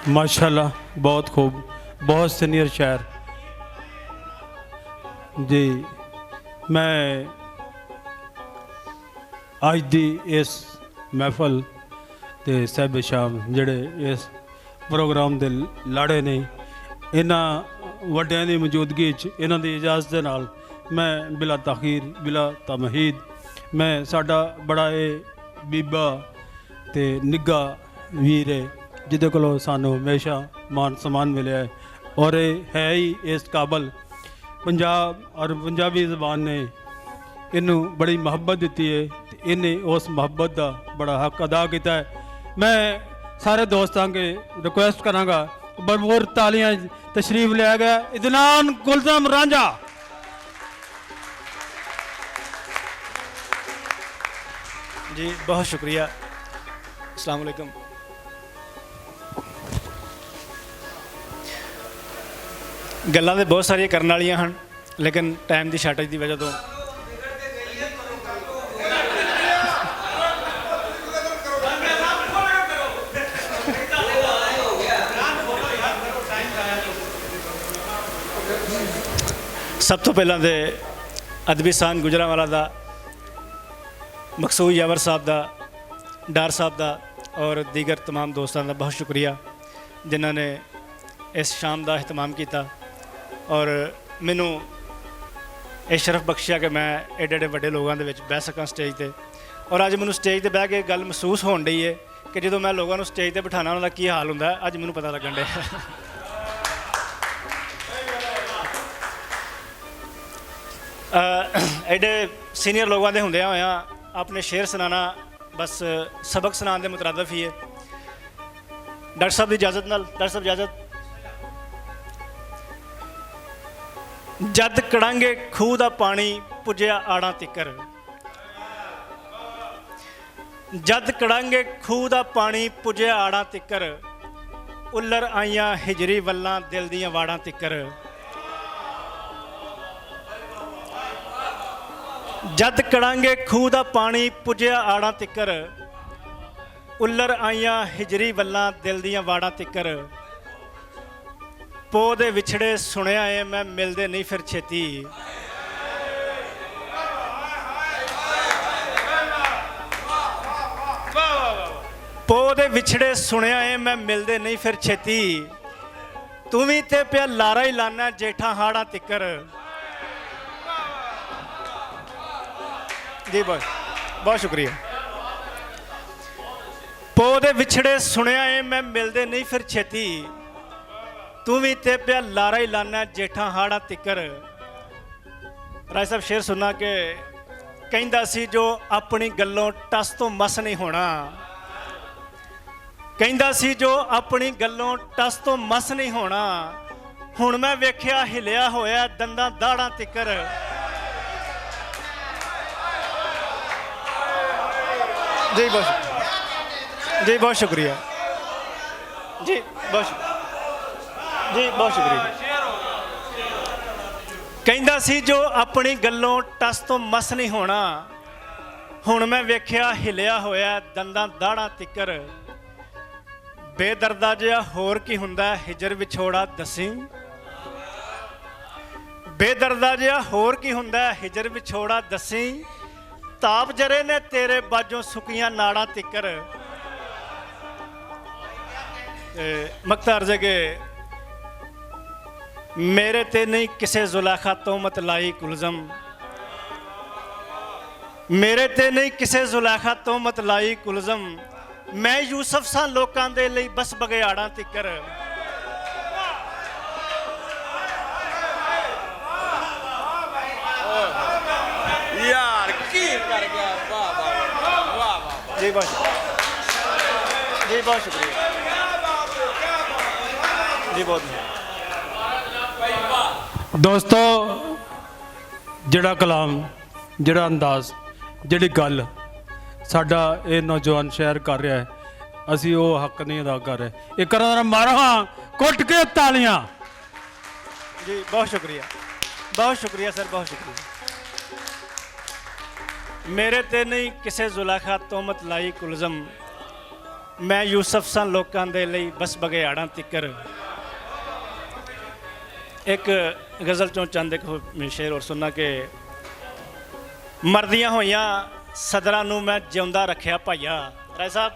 माशाल्लाह, बहुत खूब, बहुत सीनियर शायर जी। मैं अज दी इस महफल ते साहिब शाम जिहड़े इस प्रोग्राम दे लाड़े ने, इन्हां वड्डियां दी मौजूदगी च इन्हां दी इजाज़त दे नाल मैं बिला तखीर बिला तमहीद मैं साडा बड़ा बीबा ते निग्गा वीर है जिदे कोलों सानू हमेशा मान सम्मान मिले है और है ही इस काबल। पंजाब और पंजाबी ज़बान ने इनू बड़ी मुहब्बत दी है, इन्हें उस मुहब्बत का बड़ा हक अदा किया है। मैं सारे दोस्तों के रिक्वेस्ट कराँगा भरपूर तालियां तशरीफ लिया गया इदनान गुलज़म रांझा। जी बहुत शुक्रिया। अस्सलाम वालेकुम। गल्लां तो बहुत सारिया करने वालियां हैं लेकिन टाइम की शार्टेज की वजह तो सब तो पहला तो अदबी स्थान गुजरांवाला का मकसूद यावर साहब का, डार साहब का और दीगर तमाम दोस्तों का बहुत शुक्रिया जिन्होंने इस शाम का एहतमाम किया और मैनू ये शरफ बख्शिया कि मैं एडे एडे बड़े लोगों के बह सकां स्टेज पर। और अज मैं स्टेज पर बह के गल महसूस होने डी है कि जो मैं लोगों को स्टेज पर बिठाना उन्होंने की हाल होंगे अज मैं पता लगन डे। एडे सीनियर लोगों के होंदे होया अपने शेर सुनाना बस सबक सुनाने के मुतरादफ ही है। डॉक्टर साहब की इजाज़त नाल, डॉक्टर साहब इजाज़त। जद कड़ांगे खूह दा पानी पुज्या आड़ा तिकर, जद कड़ांगे खूह दा पानी पुज्या आड़ा तिकर, उल्लर आईयां हिजरी वल्लां दिल दियां वाड़ां तिकर। जद कड़ांगे खूह दा पानी पुज्या आड़ा तिकर, उल्लर आईयां हिजरी वल्लां दिल दियां वाड़ां तिकर। पो दे विछड़े सुनिया है मैं मिलदे नहीं फिर छेती, पो दे विछड़े सुनिया है मैं मिलदे नहीं फिर छेती। तू भी ते पिया लारा ही लाना जेठा हाड़ा तिकर। जी बहुत बहुत शुक्रिया। पो दे विछड़े सुनिया है मैं मिलदे नहीं फिर छेती, तू भी ते पिया लारा ही लाना जेठा हाड़ा तिकर। राय साहब शेर सुनना कि कहंदा सी जो अपनी गल्लों टस तो मस नहीं होना, कहंदा सी जो अपनी गल्लों टस तो मस नहीं होना, हुण मैं वेख्या हिलिया होया दंदां दाड़ां तिकर। जी बहुत शुक्रिया जी बहुत शुक्रिया। कहंदा सी जो अपनी गल्लों टस तो मस नहीं होना, हुण मैं वेख्या हिलिया होया दंदां दाड़ां तिकर। बेदर्दा जिहा होर की हुंदा हिजर विछोड़ा दसी, बेदर्दा जिहा होर की हुंदा हिजर विछोड़ा दसी। ताप जरे ने तेरे बाजों सुकियां नाड़ा तिकर। मकता अर्ज है कि मेरे ते नहीं किसे जुलेखा तोहमत लाई कुलज़म, मेरे ते नहीं किसे जुलेखा तोहमत लाई कुलज़म। मैं यूसफ सा लोकां दे लई बस बगयाड़ा तिकर। यार की कर गया, वाह वाह वाह वाह। जी बहुत शुक्रिया जी बहुत। दोस्तों जिहड़ा कलाम जिहड़ा अंदाज़ जिहड़ी गल साडा ये नौजवान शहर कर रहा है असी वो हक नहीं अदा कर रहे। एक मारो हाँ कुट के तालियां। जी बहुत शुक्रिया सर बहुत शुक्रिया। मेरे ते नहीं किसे जुलेखा तोहमत लाई कुलज़म, मैं यूसुफ सा लोकां दे लई बस बघियाड़ां तिक्कर। एक गज़ल चों चंद एक शेर और सुनना कि मरदियां होइयां सदरां नूं मैं जिउंदा रखिया भाईया। राय साहब,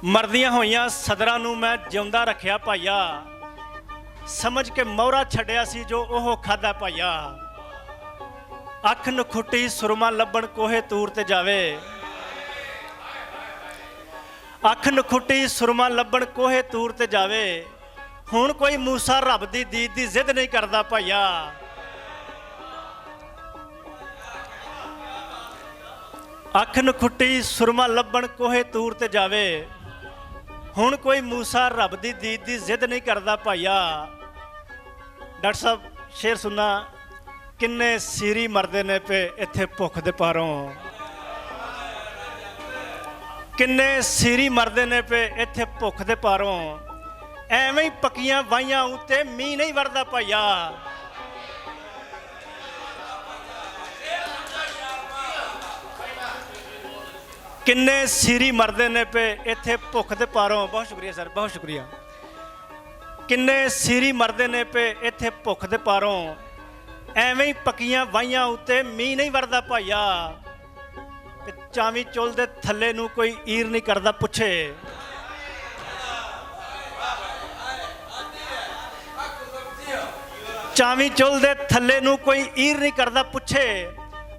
मरदियां होइयां सदरां नूं मैं जिउंदा रखिया भाईया, समझ के मोहरा छड्डिया सी जो ओह खादा भाईया। अख नखुट्टी सुरमा लभण कोहे तूर ते जावे, अख नखुट्टी सुरमा लभण कोहे तूर ते जावे। हुण कोई मूसा रब दी दीद दी जिद नहीं करदा भाईया। अख नखुट्टी सुरमा लभण कोहे तूर ते जावे, हुण कोई मूसा रब दी दीद दी जिद नहीं करदा भाईया। डॉक्टर साहब शेर सुनना, किन्ने सीरी मरदे ने पे इत्थे भुख दे पारों, किन्ने सीरी मरदे ने पे इत्थे भुख दे पारों। एवें ही पक्कियां वाहियां उत्ते मींह नहीं वरदा भाईया। किन्ने सीरी मरदे ने पे इत्थे भुख दे पारों। बहुत शुक्रिया सर, बहुत शुक्रिया। किन्ने सीरी मरदे ने पे इत्थे भुख दे पारों, एवें ही पक्कियां वाहियां उत्ते मींह नहीं वरदा भाईया। चावी चुल दे थल्ले नूं कोई ईर नहीं करदा पुछे, चावी चुल दे थल्ले नूं कोई ईर नहीं करदा पुछे।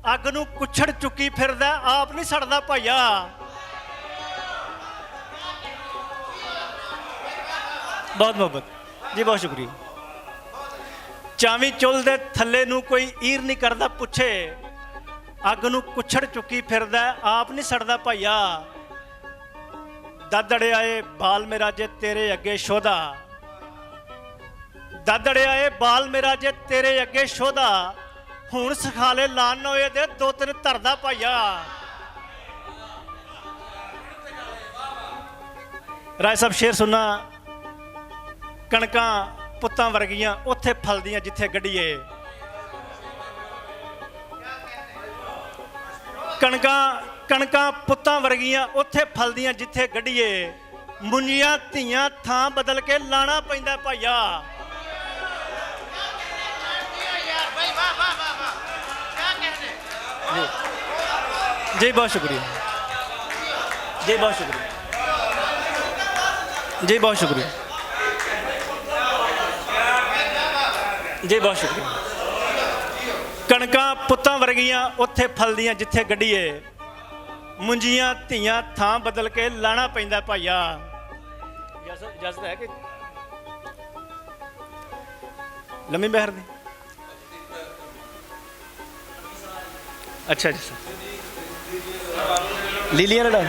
अग नूं कुछड़ चुकी फिरदा आप नहीं सड़दा भाईया। बहुत मोहब्बत जी, बहुत शुक्रिया। चावी चुल दे थल्ले नूं कोई ईर नहीं करदा पुछे, अग नूं कुछड़ चुकी फिरदा आप नहीं सड़दा भाईया। दादड़े आए बाल मेरा जे तेरे अगे शोधा, दादड़े आए बाल मेरा जे तेरे अगे शोधा। हुण सखाले लान होए दे दो तीन धरदा भाईया। राय साहब शेर सुनना, कणकां पुत्तां वर्गियां उत्थे फलदियां जिथे गड्डिए, कणकां कणकां पुत्तां वर्गियां उत्थे फलदियां जिथे गड्डिए। मुंजियां धीयां थां बदल के लाना पैंदा भाईया। जी बहुत शुक्रिया, जी बहुत शुक्रिया, जी बहुत शुक्रिया, जी बहुत शुक्रिया। कणकां पुत्तां वर्गियां उत्थे फलदियां जिथे गड्डिए, मुंजियां धीयां थां बदल के लाना पैंदा भाईया। इजाजत है कि लम्मी बहर दी? अच्छा जी सर, लीलियां लड़ा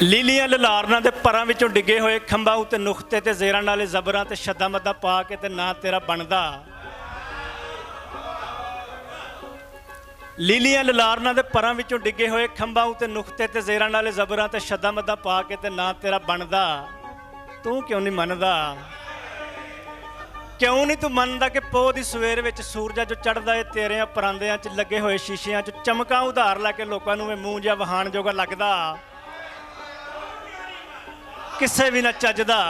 लीलियां ललारना दे परां विचों डिगे होए खंभा उत्ते नुख्ते ते जेरां नाले जबरां ते शद्दां मद्दां पा के ते ना तेरा बनदा। लीलियां ललारना दे परां विचों डिगे होए खंभा उत्ते नुख्ते ते जेरां नाले जबरां ते शद्दां मद्दां पा के ते ना तेरा बनदा। तू क्यों नहीं मनदा, क्यों नहीं तू मनदा कि पोह दी सवेर विच सूरजा जो चढ़दा है तेरे परांदियां च लगे होए शीशियां च चमकां उधार लैके लोकां नूं मूंह जिहा वहाण जोगा लगदा, किसे भी ना चजदा।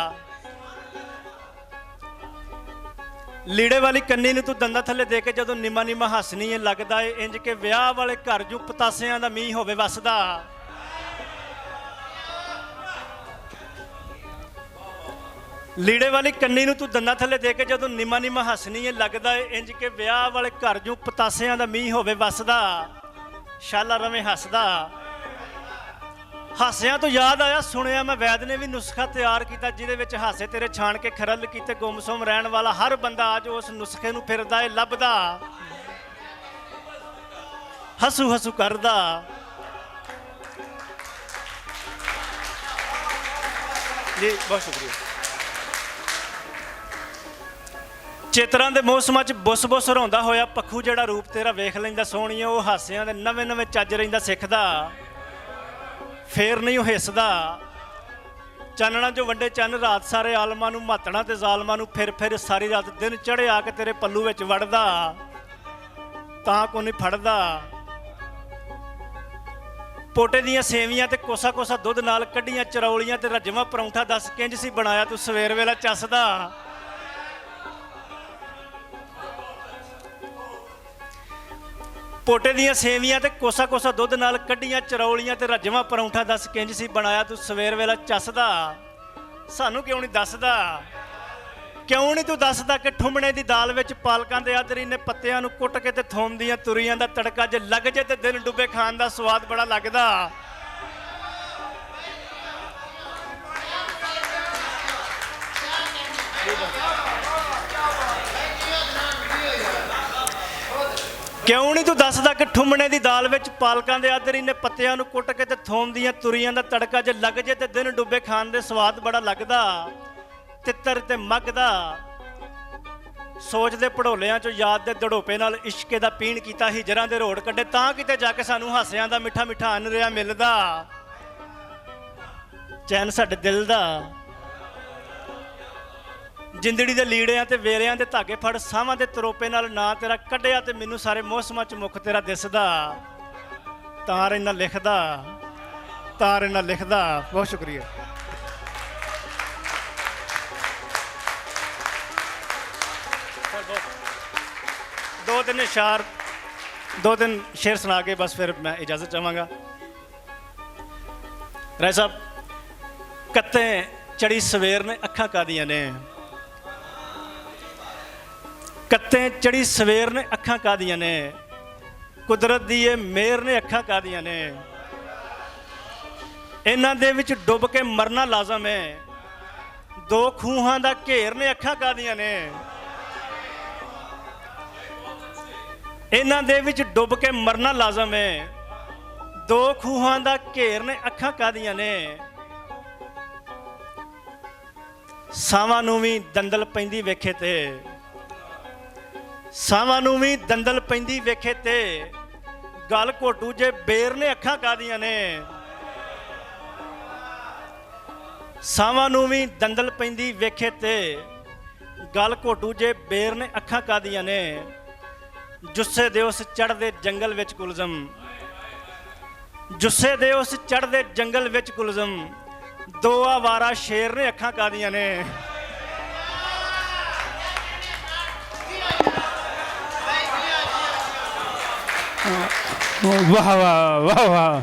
लीड़े वाली कन्नी नूं तू दंदा थल्ले दे के जदों निमा निमा हसनी है लगदा है इंज के विआह वाले घर जू पतासियां दा मींह होवे वसदा। लीड़े वाली कन्नी नूं तू दंदा थल्ले दे के जदों निमा निमा हसनी है लगदा है इंज के विआह वाले घर जू पतासियां दा मींह होवे वसदा। शाला रवे हसदा। हासियां तो याद आया, सुनिया मैं वैद ने भी नुस्खा तैयार किया जिहदे विच हासे तेरे छाण के खरल कीते गुमसुम रहण वाला हर बंदा अज उस नुस्खे नूं फिरदा है लभदा, हसू हसू करदा। जी बहुत शुक्रिया। चेतरां दे मौसमां च बुस बुस रौंदा होया पक्खू जिहड़ा रूप तेरा वेख लैंदा सोहणीए, वो हासियां दे नवें नवें चज रहिंदा सिखदा, फेर नहीं हिसदा। चानना जो वड्डे चन रात सारे आलमां नूं मातणा ते जालमां नूं फिर फिर सारी रात दिन चढ़े आके तेरे पल्लू विच वड़दा, तां को नहीं फड़दा। ਪੋਟੇ ਦੀਆਂ ਸੇਵੀਆਂ ਤੇ ਕੋਸਾ ਕੋਸਾ ਦੁੱਧ ਨਾਲ ਕੱਢੀਆਂ ਚਰੌਲੀਆਂ ਤੇ ਰੱਜਵਾਂ ਪਰੌਂਠਾ ਦੱਸ ਕਿੰਜ ਸੀ ਬਣਾਇਆ ਤੂੰ ਸਵੇਰ ਵੇਲਾ ਚੱਸਦਾ। ਪੋਟੇ ਦੀਆਂ ਸੇਵੀਆਂ ਤੇ ਕੋਸਾ ਕੋਸਾ ਦੁੱਧ ਨਾਲ ਕੱਢੀਆਂ ਚਰੌਲੀਆਂ ਤੇ ਰੱਜਵਾਂ ਪਰੌਂਠਾ ਦੱਸ ਕਿੰਜ ਸੀ ਬਣਾਇਆ ਤੂੰ ਸਵੇਰ ਵੇਲਾ ਚੱਸਦਾ। ਸਾਨੂੰ ਕਿਉਂ ਨਹੀਂ ਦੱਸਦਾ? ਕਿਉਂ ਨਹੀਂ ਤੂੰ ਦੱਸਦਾ ਕਿ ਠੁੰਮਣੇ ਦੀ ਦਾਲ ਵਿੱਚ ਪਾਲਕਾਂ ਦੇ ਆਦਰੀ ਨੇ ਪੱਤਿਆਂ ਨੂੰ ਕੁੱਟ ਕੇ ਤੇ ਥੋਮ ਦੀਆਂ ਤੁਰੀਆਂ ਦਾ ਤੜਕਾ ਜੇ ਲੱਗ ਜੇ ਤੇ ਦਿਨ ਡੁੱਬੇ ਖਾਣ ਦਾ ਸਵਾਦ ਬੜਾ ਲੱਗਦਾ। ਕਿਉਂ ਨਹੀਂ ਤੂੰ ਦੱਸਦਾ ਕਿ ਠੁੰਮਣੇ ਦੀ ਦਾਲ ਵਿੱਚ ਪਾਲਕਾਂ ਦੇ ਆਦਰੀ ਨੇ ਪੱਤਿਆਂ ਨੂੰ ਕੁੱਟ ਕੇ ਤੇ ਥੋਮ ਦੀਆਂ ਤੁਰੀਆਂ ਦਾ ਤੜਕਾ ਜੇ ਲੱਗ ਜੇ ਤੇ ਦਿਨ ਡੁੱਬੇ ਖਾਣ ਦੇ ਸਵਾਦ ਬੜਾ ਲੱਗਦਾ। ਤਿੱਤਰ ਤੇ ਮੱਗ ਦਾ ਸੋਚਦੇ ਪੜੋਲਿਆਂ ਚੋਂ ਯਾਦ ਦੇ ਦੜੋਪੇ ਨਾਲ ਇਸ਼ਕੇ ਦਾ ਪੀਣ ਕੀਤਾ ਹਿਜਰਾਂ ਦੇ ਰੋੜ ਕੱਢੇ ਤਾਂ ਕਿਤੇ ਜਾ ਕੇ ਸਾਨੂੰ ਹਾਸਿਆਂ ਦਾ ਮਿੱਠਾ ਮਿੱਠਾ ਅੰਨ ਰਿਹਾ ਮਿਲਦਾ। ਚੈਨ ਸਾਡੇ ਦਿਲ ਦਾ ਜਿੰਦੜੀ ਦੇ ਲੀੜਿਆਂ ਤੇ ਵੇਰਿਆਂ ਦੇ ਧਾਗੇ ਫੜ ਸਾਹਾਂ ਦੇ ਤਰੋਪੇ ਨਾਲ ਨਾਂ ਤੇਰਾ ਕੱਢਿਆ ਤੇ ਮੈਨੂੰ ਸਾਰੇ ਮੌਸਮਾਂ 'ਚ ਮੁੱਖ ਤੇਰਾ ਦਿਸਦਾ। ਤਾਰ ਇਹਨਾਂ ਲਿਖਦਾ, ਤਾਰ ਇਹਨਾਂ ਲਿਖਦਾ। ਬਹੁਤ ਸ਼ੁਕਰੀਆ। ਦੋ ਤਿੰਨ ਸ਼ੇਰ ਸੁਣਾ ਕੇ ਬਸ ਫਿਰ ਮੈਂ ਇਜਾਜ਼ਤ ਚਾਹਾਂਗਾ। ਰਾਏ ਸਾਹਿਬ, ਕੱਤੇ ਚੜੀ ਸਵੇਰ ਨੇ ਅੱਖਾਂ ਕਾਦੀਆਂ ਨੇ, ਕੱਤੇ ਚੜੀ ਸਵੇਰ ਨੇ ਅੱਖਾਂ ਕਾਦੀਆਂ ਨੇ, ਕੁਦਰਤ ਦੀ ਇਹ ਮਿਹਰ ਨੇ ਅੱਖਾਂ ਕਾਦੀਆਂ ਨੇ, ਇਹਨਾਂ ਦੇ ਵਿੱਚ ਡੁੱਬ ਕੇ ਮਰਨਾ ਲਾਜ਼ਮ ਹੈ, ਦੋ ਖੂਹਾਂ ਦਾ ਘੇਰ ਨੇ ਅੱਖਾਂ ਕਾਦੀਆਂ ਨੇ, ਇਹਨਾਂ ਦੇ ਵਿੱਚ ਡੁੱਬ ਕੇ ਮਰਨਾ ਲਾਜ਼ਮ ਹੈ, ਦੋ ਖੂਹਾਂ ਦਾ ਘੇਰ ਨੇ ਅੱਖਾਂ ਕਾਦੀਆਂ ਨੇ, ਸਾਵਾਂ ਨੂੰ ਵੀ ਦੰਦਲ ਪੈਂਦੀ ਵੇਖੇ ਤੇ, ਸਾਵਾਂ ਨੂੰ ਵੀ ਦੰਦਲ ਪੈਂਦੀ ਵੇਖੇ ਤੇ, ਗਲ ਘੋਟੂ ਜੇ ਬੇਰ ਨੇ ਅੱਖਾਂ ਕਾਦੀਆਂ ਨੇ, ਸਾਵਾਂ ਨੂੰ ਵੀ ਦੰਦਲ ਪੈਂਦੀ ਵੇਖੇ ਤੇ, ਗਲ ਘੋਟੂ ਜੇ ਬੇਰ ਨੇ ਅੱਖਾਂ ਕਾਦੀਆਂ ਨੇ, ਜੁੱਸੇ ਦੇ ਉਸ ਚੜ੍ਹਦੇ ਜੰਗਲ ਵਿੱਚ ਕੁਲਜ਼ਮ, ਜੁੱਸੇ ਦੇ ਉਸ ਚੜ੍ਹਦੇ ਜੰਗਲ ਵਿੱਚ ਕੁਲਜ਼ਮ, ਦੋ ਆਵਾਰਾ ਸ਼ੇਰ ਨੇ ਅੱਖਾਂ ਕਾਦੀਆਂ ਨੇ। ਵਾਹ ਵਾਹ ਵਾਹ ਵਾਹ।